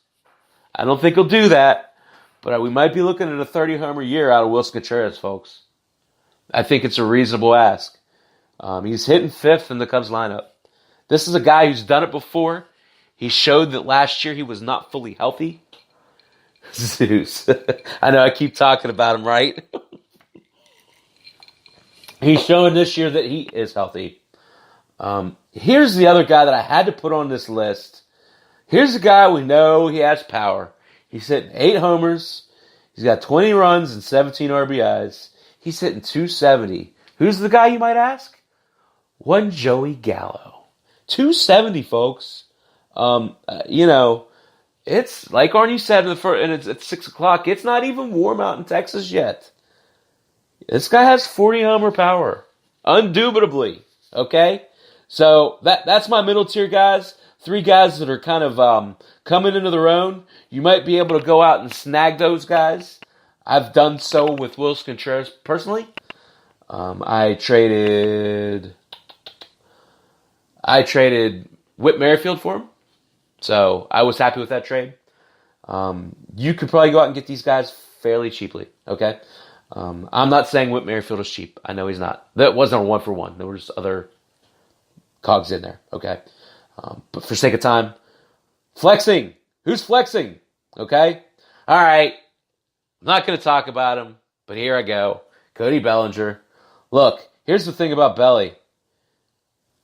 I don't think he'll do that, but we might be looking at a 30-homer year out of Wilson Contreras, folks. I think it's a reasonable ask. He's hitting 5th in the Cubs lineup. This is a guy who's done it before. He showed that last year he was not fully healthy. Zeus. I know I keep talking about him, right? He's showing this year that he is healthy. Here's the other guy that I had to put on this list. Here's a guy we know he has power. He's hitting 8 homers. He's got 20 runs and 17 RBIs. He's hitting 270. Who's the guy, you might ask? One Joey Gallo. 270, folks. It's like Arnie said and it's at 6 o'clock. It's not even warm out in Texas yet. This guy has 40 homer power, undoubtedly. Okay, so that's my middle tier guys. 3 guys that are kind of coming into their own. You might be able to go out and snag those guys. I've done so with Wilson Contreras personally. I traded Whit Merrifield for him. So I was happy with that trade. You could probably go out and get these guys fairly cheaply, okay? I'm not saying Whit Merrifield is cheap. I know he's not. That wasn't a 1-for-1. There were just other cogs in there, okay? But for sake of time, flexing. Who's flexing? Okay? All right. I'm not going to talk about him, but here I go. Cody Bellinger. Look, here's the thing about Belly.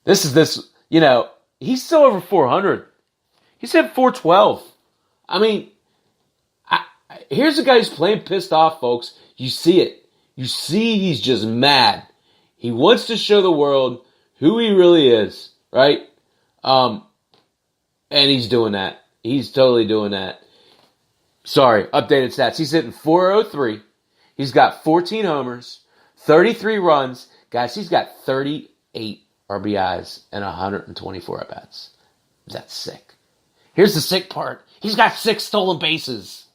He's still over 400. He's hit 412. I mean, here's a guy who's playing pissed off, folks. You see it. You see he's just mad. He wants to show the world who he really is, right? And he's doing that. He's totally doing that. Sorry, updated stats. He's hitting 403. He's got 14 homers, 33 runs. Guys, he's got 38 RBIs and 124 at-bats. That's sick. Here's the sick part. He's got 6 stolen bases.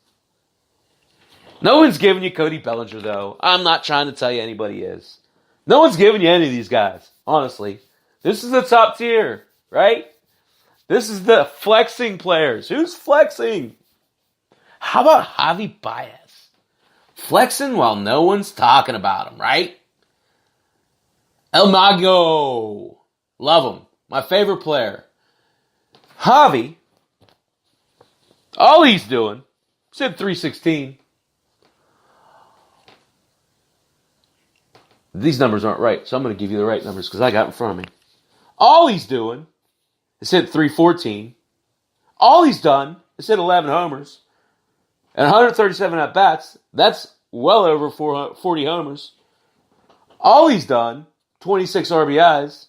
No one's giving you Cody Bellinger, though. I'm not trying to tell you anybody is. No one's giving you any of these guys, honestly. This is the top tier, right? This is the flexing players. Who's flexing? How about Javi Baez? Flexing while no one's talking about him, right? El Mago. Love him. My favorite player. Javi, all he's doing, said 316. These numbers aren't right, so I'm going to give you the right numbers because I got in front of me. All he's doing is hit 314. All he's done is hit 11 homers and 137 at-bats. That's well over 40 homers. All he's done, 26 RBIs,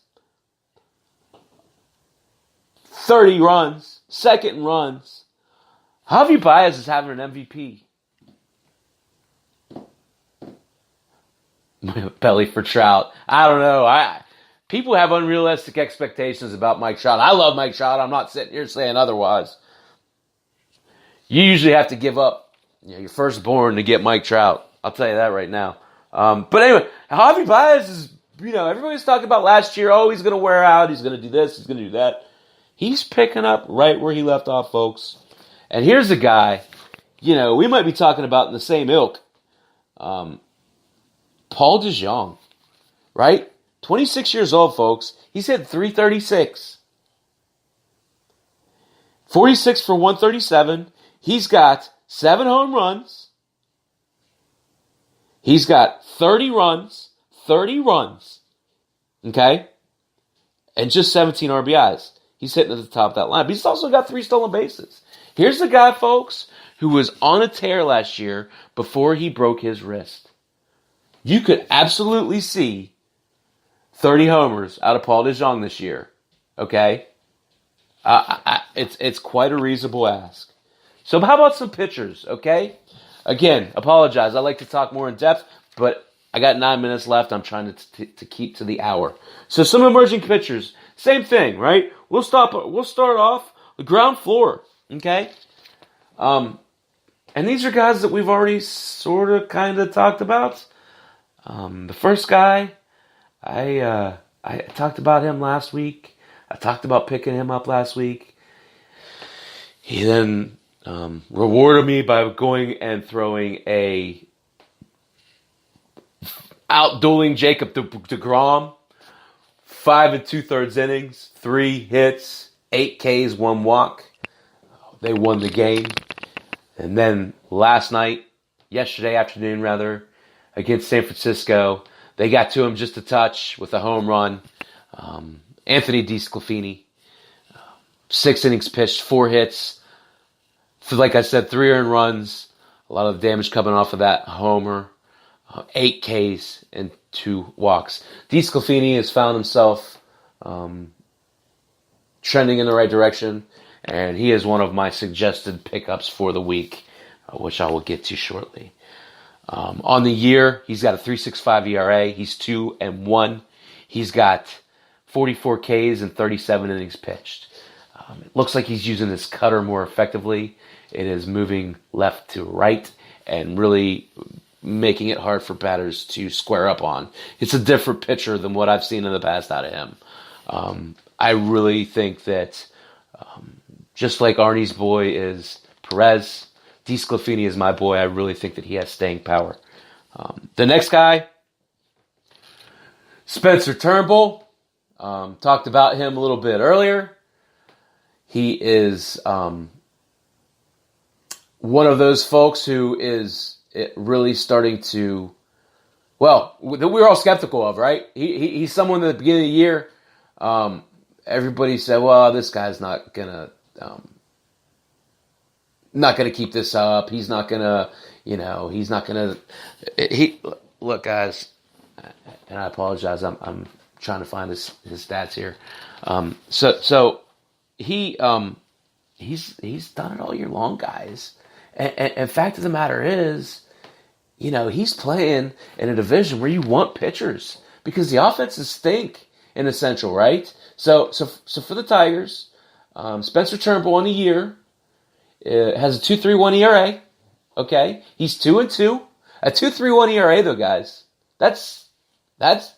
30 runs, second runs. Javi Baez is having an MVP. Belly for Trout. I don't know. People have unrealistic expectations about Mike Trout. I love Mike Trout. I'm not sitting here saying otherwise. You usually have to give up your firstborn to get Mike Trout. I'll tell you that right now. But anyway, Javi Baez is, everybody's talking about last year. Oh, he's going to wear out. He's going to do this. He's going to do that. He's picking up right where he left off, folks. And here's a guy, we might be talking about in the same ilk. Paul DeJong, right? 26 years old, folks. He's hit 336. 46 for 137. He's got 7 home runs. He's got 30 runs. 30 runs. Okay? And just 17 RBIs. He's hitting at the top of that line. But he's also got 3 stolen bases. Here's the guy, folks, who was on a tear last year before he broke his wrist. You could absolutely see 30 homers out of Paul DeJong this year. Okay? It's quite a reasonable ask. So how about some pitchers, okay? Again, apologize. I like to talk more in depth, but I got 9 minutes left. I'm trying to keep to the hour. So some emerging pitchers. Same thing, right? We'll start off the ground floor, okay? And these are guys that we've already sort of kind of talked about. The first guy, I talked about him last week. I talked about picking him up last week. He then rewarded me by going and throwing out-dueling Jacob deGrom. 5 2/3 innings, 3 hits, 8 Ks, 1 walk. They won the game. And then yesterday afternoon, against San Francisco, they got to him just a touch with a home run. Anthony DeSclafani, 6 innings pitched, 4 hits. Like I said, 3 earned runs. A lot of damage coming off of that homer. 8 Ks and 2 walks. DeSclafani has found himself trending in the right direction, and he is one of my suggested pickups for the week, which I will get to shortly. On the year, he's got a 3.65 ERA. He's 2-1. He's got 44 Ks and 37 innings pitched. It looks like he's using his cutter more effectively. It is moving left to right and really making it hard for batters to square up on. It's a different pitcher than what I've seen in the past out of him. I really think that just like Arnie's boy is Perez, DeSclafani is my boy. I really think that he has staying power. The next guy, Spencer Turnbull. Talked about him a little bit earlier. He is one of those folks who is really starting to, well, that we were all skeptical of, right? He's someone at the beginning of the year, everybody said, well, this guy's not gonna keep this up. He's not gonna, he's not gonna. Look, guys, and I apologize. I'm trying to find his stats here. So he's done it all year long, guys. And fact of the matter is, he's playing in a division where you want pitchers because the offenses stink in the Central, right? So for the Tigers, Spencer Turnbull on the year has a 2.31 ERA. Okay, he's 2-2. A 2.31 ERA though, guys. That's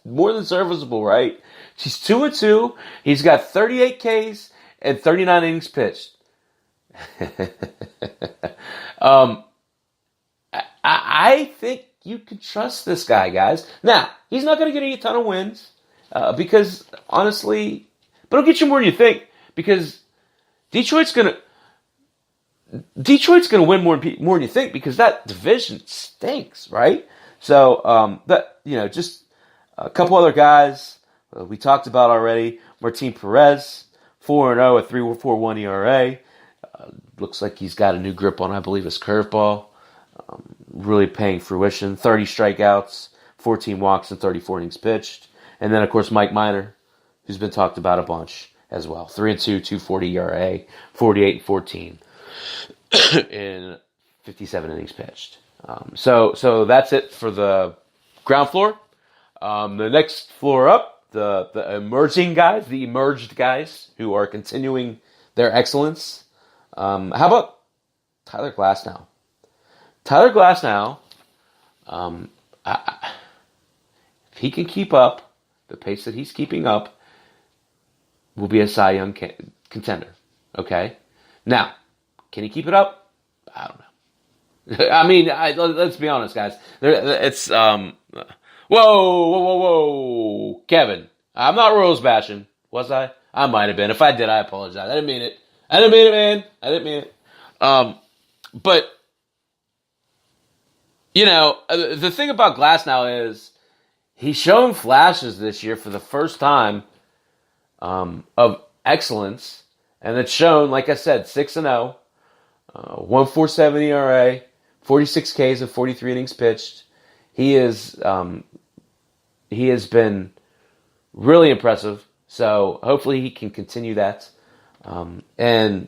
more than serviceable, right? He's 2-2. He's got 38 Ks and 39 innings pitched. I think you can trust this guy, guys. Now, he's not going to get a ton of wins because, honestly, but it'll get you more than you think because Detroit's going to win more than you think because that division stinks, right? So, just a couple other guys we talked about already. Martin Perez, 4-0 at 3.41 ERA. Looks like he's got a new grip on, I believe, his curveball. Really paying fruition. 30 strikeouts, 14 walks, and 34 innings pitched. And then, of course, Mike Minor, who's been talked about a bunch as well. 3-2, 2.40 ERA, 48-14 in 57 innings pitched. So that's it for the ground floor. The next floor up, the emerged guys who are continuing their excellence. How about Tyler Glasnow? Tyler Glasnow, if he can keep up the pace that he's keeping up, will be a Cy Young contender. Okay? Now, can he keep it up? I don't know. I mean, let's be honest, guys. It's whoa, Kevin. I'm not Royals bashing, was I? I might have been. If I did, I apologize. I didn't mean it. Man. I didn't mean it. But the thing about Glasnow is he's shown flashes this year for the first time of excellence, and it's shown, like I said, 6-0, 1.47 ERA, 46 Ks and 43 innings pitched. He has been really impressive. So hopefully he can continue that. And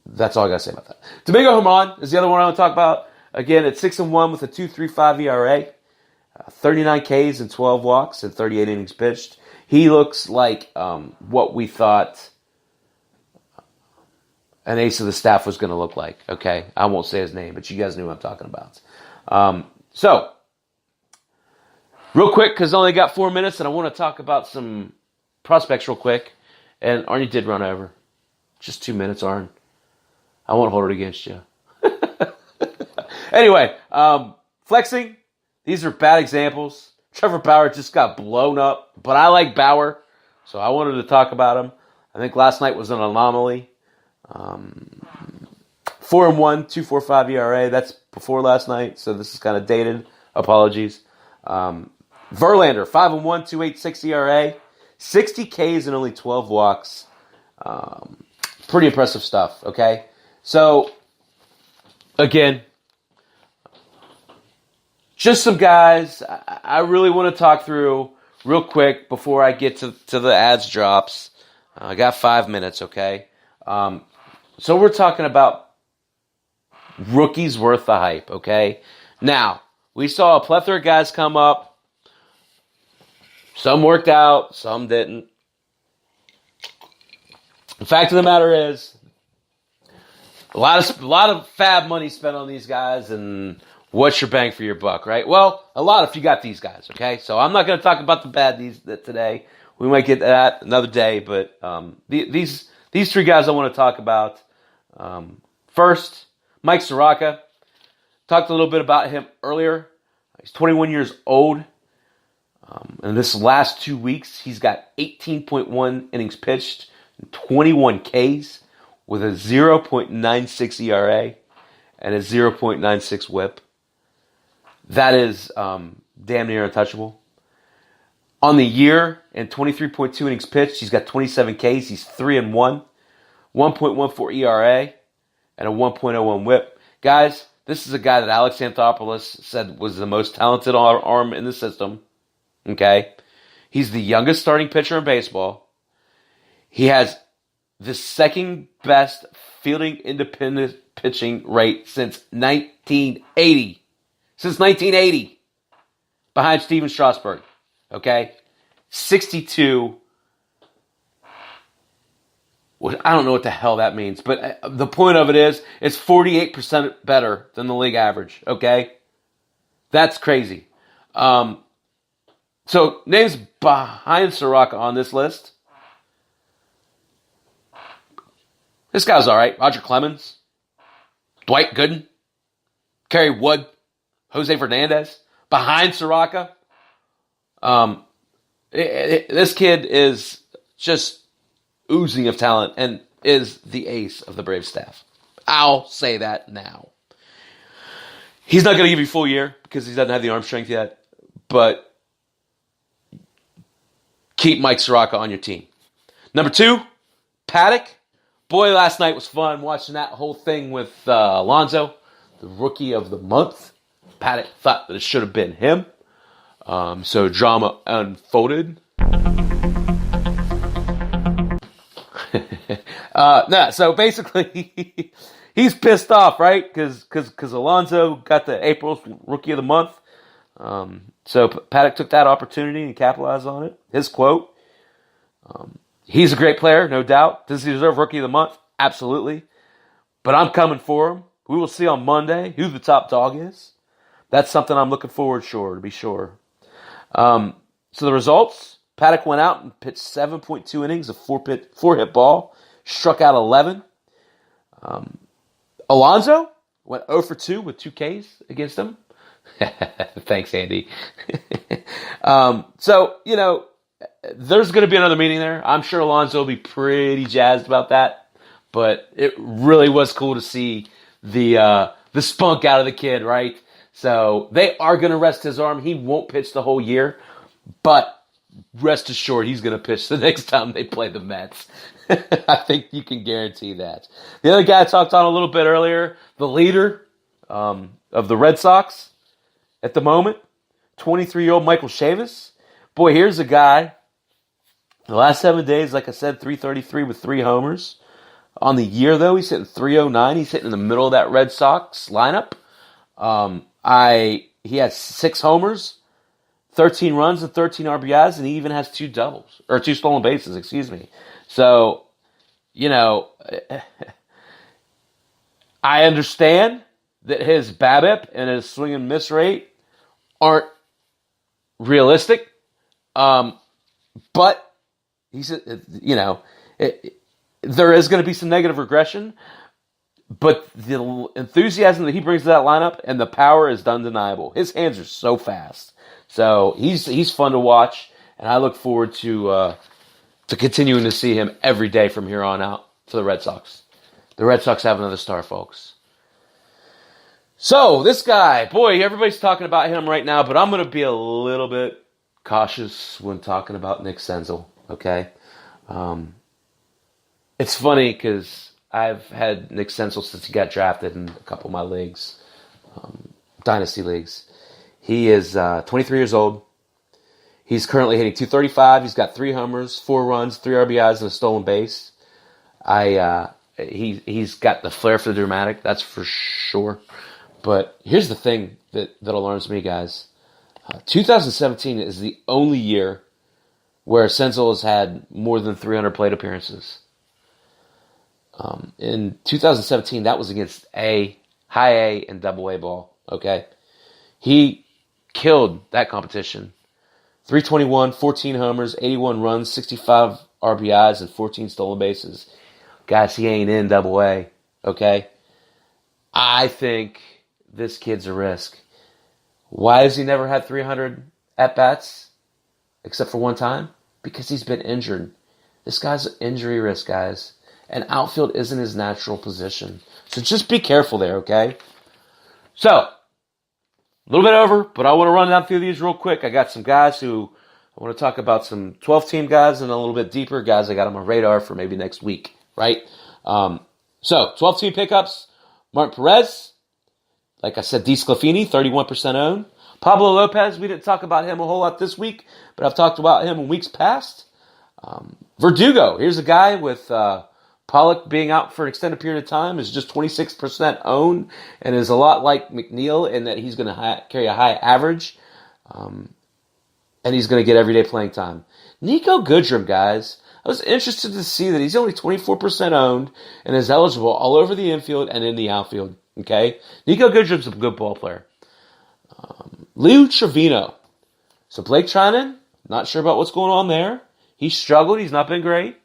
that's all I got to say about that. Domingo Germán is the other one I want to talk about. Again, at 6-1 with a 2.35 ERA, 39 Ks and 12 walks and 38 innings pitched. He looks like what we thought an ace of the staff was going to look like. Okay, I won't say his name, but you guys knew what I'm talking about. So, real quick, because I only got 4 minutes, and I want to talk about some prospects real quick. And Arnie did run over. Just 2 minutes, Arn. I won't hold it against you. Anyway, flexing. These are bad examples. Trevor Bauer just got blown up, but I like Bauer, so I wanted to talk about him. I think last night was an anomaly. 4-1, 2.45 ERA. That's before last night, so this is kind of dated. Apologies. Verlander, 5-1, 2.86 ERA, 60 Ks and only 12 walks. Pretty impressive stuff, okay? So, again, just some guys I really want to talk through real quick before I get to the ads drops. I got 5 minutes, okay? So we're talking about rookies worth the hype, okay? Now, we saw a plethora of guys come up. Some worked out, some didn't. The fact of the matter is, a lot of fab money spent on these guys, and what's your bang for your buck, right? Well, a lot if you got these guys, okay? So I'm not going to talk about the bad today. We might get to that another day, but these three guys I want to talk about. First, Mike Soroka. Talked a little bit about him earlier. He's 21 years old. In this last 2 weeks, he's got 18.1 innings pitched, 21 Ks with a 0.96 ERA and a 0.96 whip. That is damn near untouchable. On the year, in 23.2 innings pitched, he's got 27 Ks. He's 3-1, 1.14 ERA, and a 1.01 whip. Guys, this is a guy that Alex Anthopoulos said was the most talented arm in the system. Okay? He's the youngest starting pitcher in baseball. He has the second best fielding independent pitching rate since 1980. Since 1980. Behind Steven Strasburg. Okay? 62. Well, I don't know what the hell that means, but the point of it is, it's 48% better than the league average. Okay? That's crazy. So, names behind Soroka on this list. This guy's all right. Roger Clemens, Dwight Gooden, Kerry Wood, Jose Fernandez. Behind Soroka, this kid is just oozing of talent and is the ace of the Braves staff. I'll say that now. He's not going to give you full year because he doesn't have the arm strength yet, but keep Mike Soroka on your team. Number 2, Paddock. Boy, last night was fun watching that whole thing with Alonso, the rookie of the month. Paddock thought that it should have been him. So drama unfolded. So basically, he's pissed off, right? Because Alonso got the April rookie of the month. So Paddock took that opportunity and capitalized on it. His quote, he's a great player, no doubt. Does he deserve rookie of the month? Absolutely. But I'm coming for him. We will see on Monday who the top dog is. That's something I'm looking forward to be sure. So the results, Paddock went out and pitched 7.2 innings of four-hit ball, struck out 11. Alonso went 0 for 2 with 2 Ks against him. Thanks, Andy. So, there's going to be another meeting there. I'm sure Alonso will be pretty jazzed about that. But it really was cool to see the spunk out of the kid, right? So they are going to rest his arm. He won't pitch the whole year. But rest assured, he's going to pitch the next time they play the Mets. I think you can guarantee that. The other guy I talked on a little bit earlier, the leader of the Red Sox at the moment, 23-year-old Michael Chavis. Boy, here's a guy. The last 7 days, like I said, 333 with 3 homers. On the year, though, he's hitting 309. He's hitting in the middle of that Red Sox lineup. He has 6 homers, 13 runs, and 13 RBIs, and he even has 2 stolen bases, excuse me. So, I understand that his BABIP and his swing and miss rate aren't realistic, but he's, there is going to be some negative regression, but the enthusiasm that he brings to that lineup and the power is undeniable. His hands are so fast. So he's fun to watch, and I look forward to continuing to see him every day from here on out for the Red Sox. The Red Sox have another star, folks. So this guy, boy, everybody's talking about him right now, but I'm going to be a little bit cautious when talking about Nick Senzel, okay? It's funny because I've had Nick Senzel since he got drafted in a couple of my leagues, dynasty leagues. He is 23 years old. He's currently hitting 235. He's got 3 homers, 4 runs, 3 RBIs, and a stolen base. He's got the flair for the dramatic, that's for sure. But here's the thing that alarms me, guys. 2017 is the only year where Senzel has had more than 300 plate appearances. In 2017, that was against high A and double A ball, okay? He killed that competition. 321, 14 homers, 81 runs, 65 RBIs, and 14 stolen bases. Guys, he ain't in double A, okay? I think this kid's a risk. Why has he never had 300 at-bats except for one time? Because he's been injured This guy's injury risk, guys. And outfield isn't his natural position. So just be careful there, okay? So, a little bit over, but I want to run down through these real quick. I got some guys who I want to talk about, some 12-team guys, and a little bit deeper guys I got on my radar for maybe next week, right? So, 12-team pickups. Martin Perez, like I said, DeSclafani, 31% owned. Pablo Lopez, we didn't talk about him a whole lot this week, but I've talked about him in weeks past. Verdugo, here's a guy with Pollock being out for an extended period of time, is just 26% owned, and is a lot like McNeil in that he's going to carry a high average, and he's going to get everyday playing time. Nico Goodrum, guys, I was interested to see that he's only 24% owned and is eligible all over the infield and in the outfield. Okay, Nico Goodrum's a good ball player. Lou Trevino. So Blake Trinan, not sure about what's going on there. He struggled. He's not been great.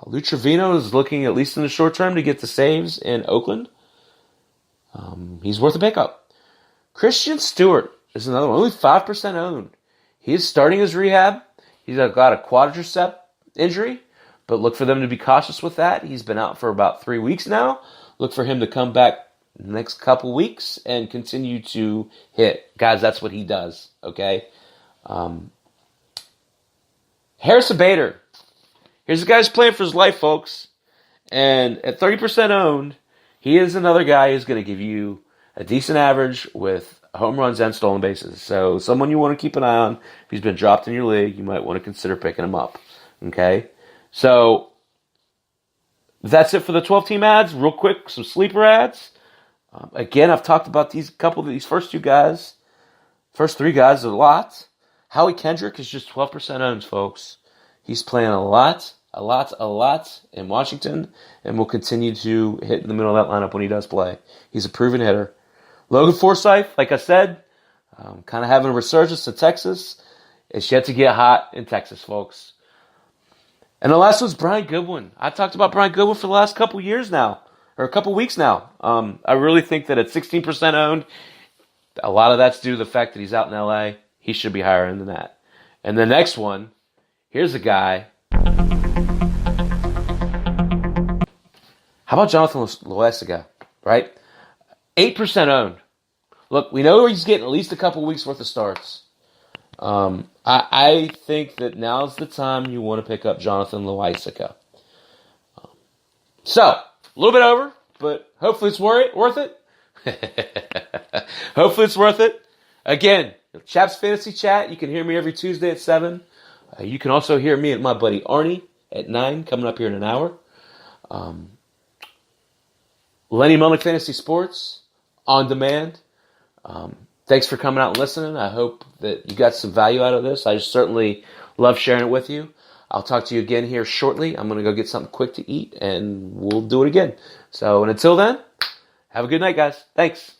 Lou Trevino is looking, at least in the short term, to get the saves in Oakland. He's worth a pickup. Christian Stewart is another one, only 5% owned. He is starting his rehab. He's got a quadricep injury, but look for them to be cautious with that. He's been out for about 3 weeks now. Look for him to come back the next couple weeks and continue to hit. Guys, that's what he does, okay? Harrison Bader. Here's a guy who's playing for his life, folks. And at 30% owned, he is another guy who's going to give you a decent average with home runs and stolen bases. So someone you want to keep an eye on. If he's been dropped in your league, you might want to consider picking him up, okay? So that's it for the 12-team ads. Real quick, some sleeper ads. Again, I've talked about these first three guys a lot. Howie Kendrick is just 12% owned, folks. He's playing a lot in Washington, and will continue to hit in the middle of that lineup when he does play. He's a proven hitter. Logan Forsythe, like I said, kind of having a resurgence in Texas. It's yet to get hot in Texas, folks. And the last one's Brian Goodwin. I talked about Brian Goodwin for the last couple years now, or a couple weeks now. I really think that at 16% owned, a lot of that's due to the fact that he's out in L.A. He should be higher than that. And the next one, here's a guy. How about Jonathan Loaizaga, right? 8% owned. Look, we know he's getting at least a couple weeks worth of starts. I think that now's the time you want to pick up Jonathan Loaizaga. So, a little bit over, but hopefully it's worth it. Hopefully it's worth it. Again, Chaps Fantasy Chat, you can hear me every Tuesday at 7. You can also hear me and my buddy Arnie at 9, coming up here in an hour. Lenny Mullick Fantasy Sports, on demand. Thanks for coming out and listening. I hope that you got some value out of this. I certainly love sharing it with you. I'll talk to you again here shortly. I'm going to go get something quick to eat, and we'll do it again. So, and until then, have a good night, guys. Thanks.